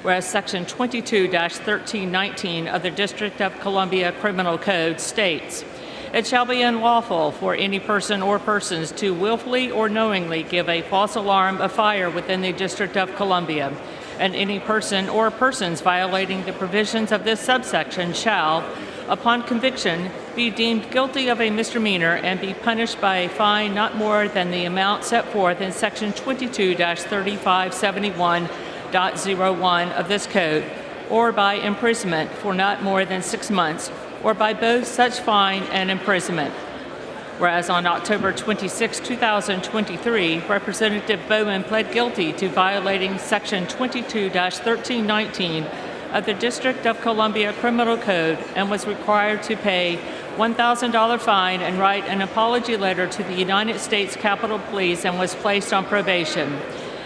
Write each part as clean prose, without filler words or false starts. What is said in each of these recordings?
whereas Section 22-1319 of the District of Columbia Criminal Code states, "It shall be unlawful for any person or persons to willfully or knowingly give a false alarm of fire within the District of Columbia, and any person or persons violating the provisions of this subsection shall, upon conviction, be deemed guilty of a misdemeanor and be punished by a fine not more than the amount set forth in Section 22-3571.01 of this code, or by imprisonment for not more than 6 months, or by both such fine and imprisonment." Whereas on October 26, 2023, Representative Bowman pled guilty to violating Section 22-1319 of the District of Columbia Criminal Code and was required to pay $1,000 fine and write an apology letter to the United States Capitol Police and was placed on probation.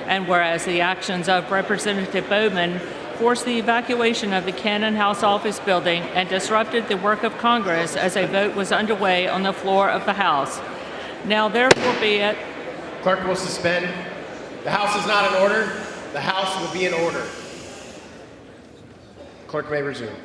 And whereas the actions of Representative Bowman forced the evacuation of the Cannon House office building and disrupted the work of Congress as a vote was underway on the floor of the House. Now therefore be it. Clerk will suspend. The House is not in order. The House will be in order. Clerk may resume.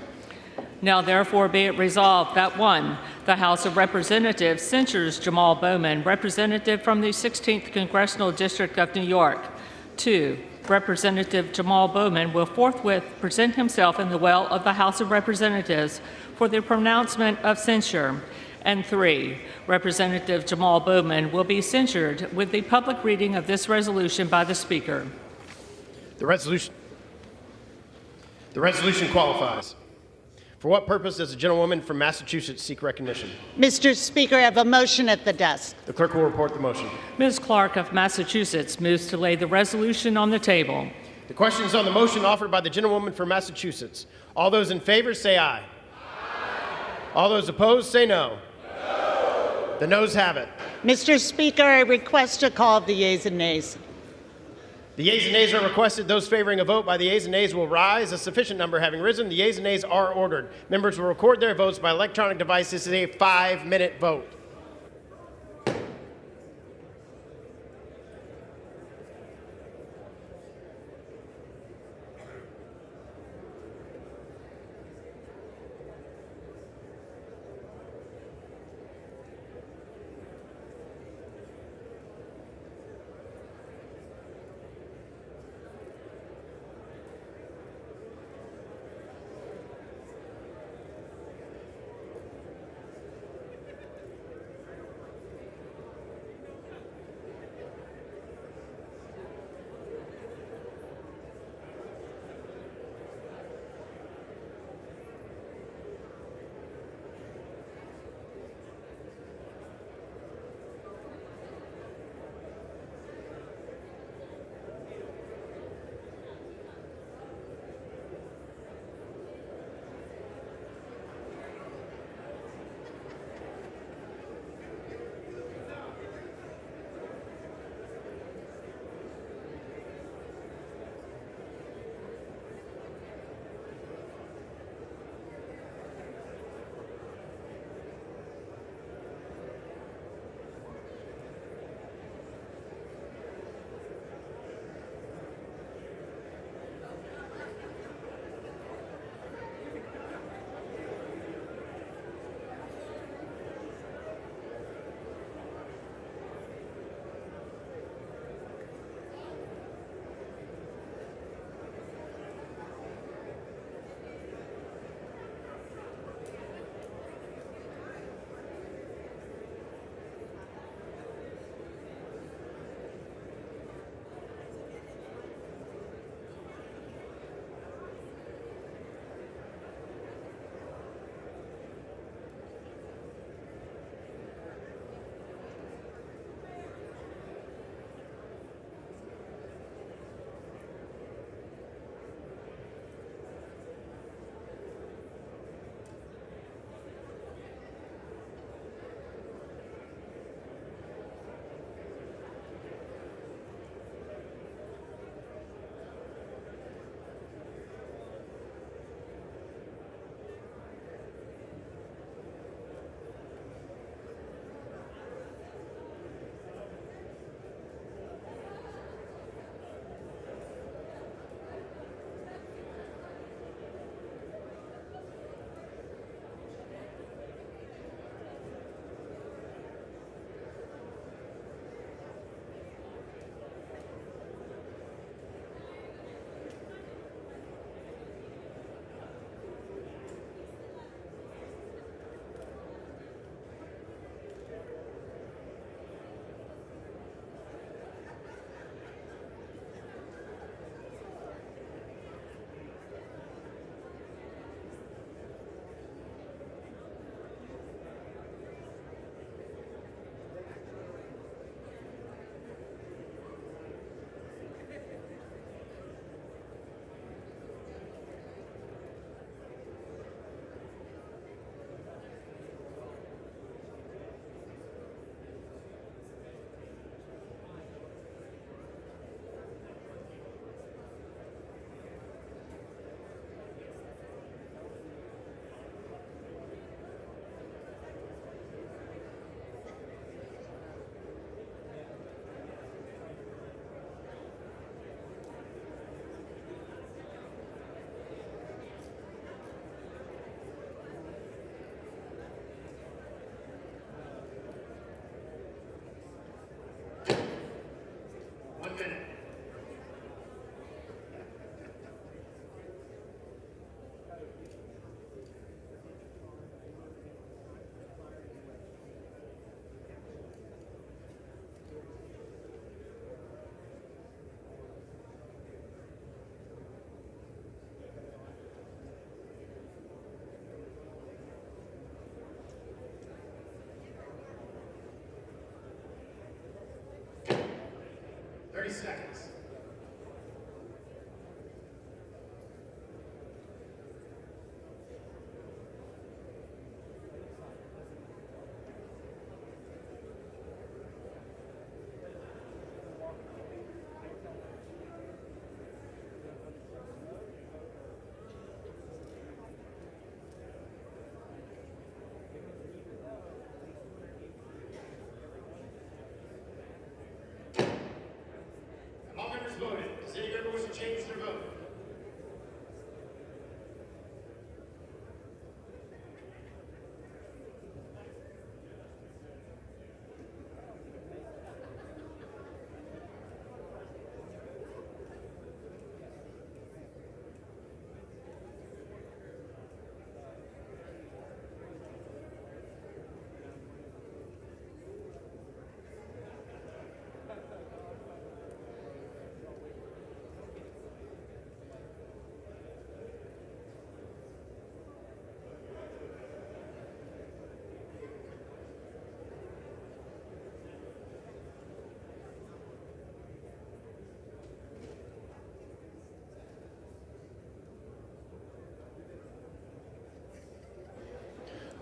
Now therefore be it resolved that 1, the House of Representatives censures Jamaal Bowman, representative from the 16th Congressional District of New York. 2, Representative Jamaal Bowman will forthwith present himself in the well of the House of Representatives for the pronouncement of censure. And 3, Representative Jamaal Bowman will be censured with the public reading of this resolution by the Speaker. The resolution qualifies. For what purpose does the gentlewoman from Massachusetts seek recognition? Mr. Speaker, I have a motion at the desk. The clerk will report the motion. Ms. Clark of Massachusetts moves to lay the resolution on the table. The question is on the motion offered by the gentlewoman from Massachusetts. All those in favor say aye. All those opposed say no. The noes have it. Mr. Speaker, I request a call of the yeas and nays. The yeas and nays are requested. Those favoring a vote by the yeas and nays will rise. A sufficient number having risen, the yeas and nays are ordered. Members will record their votes by electronic device. This is a 5-minute vote.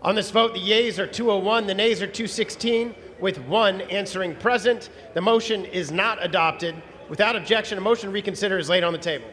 On this vote, the yeas are 201, the nays are 216, with 1 answering present. The motion is not adopted. Without objection, a motion to reconsider is laid on the table.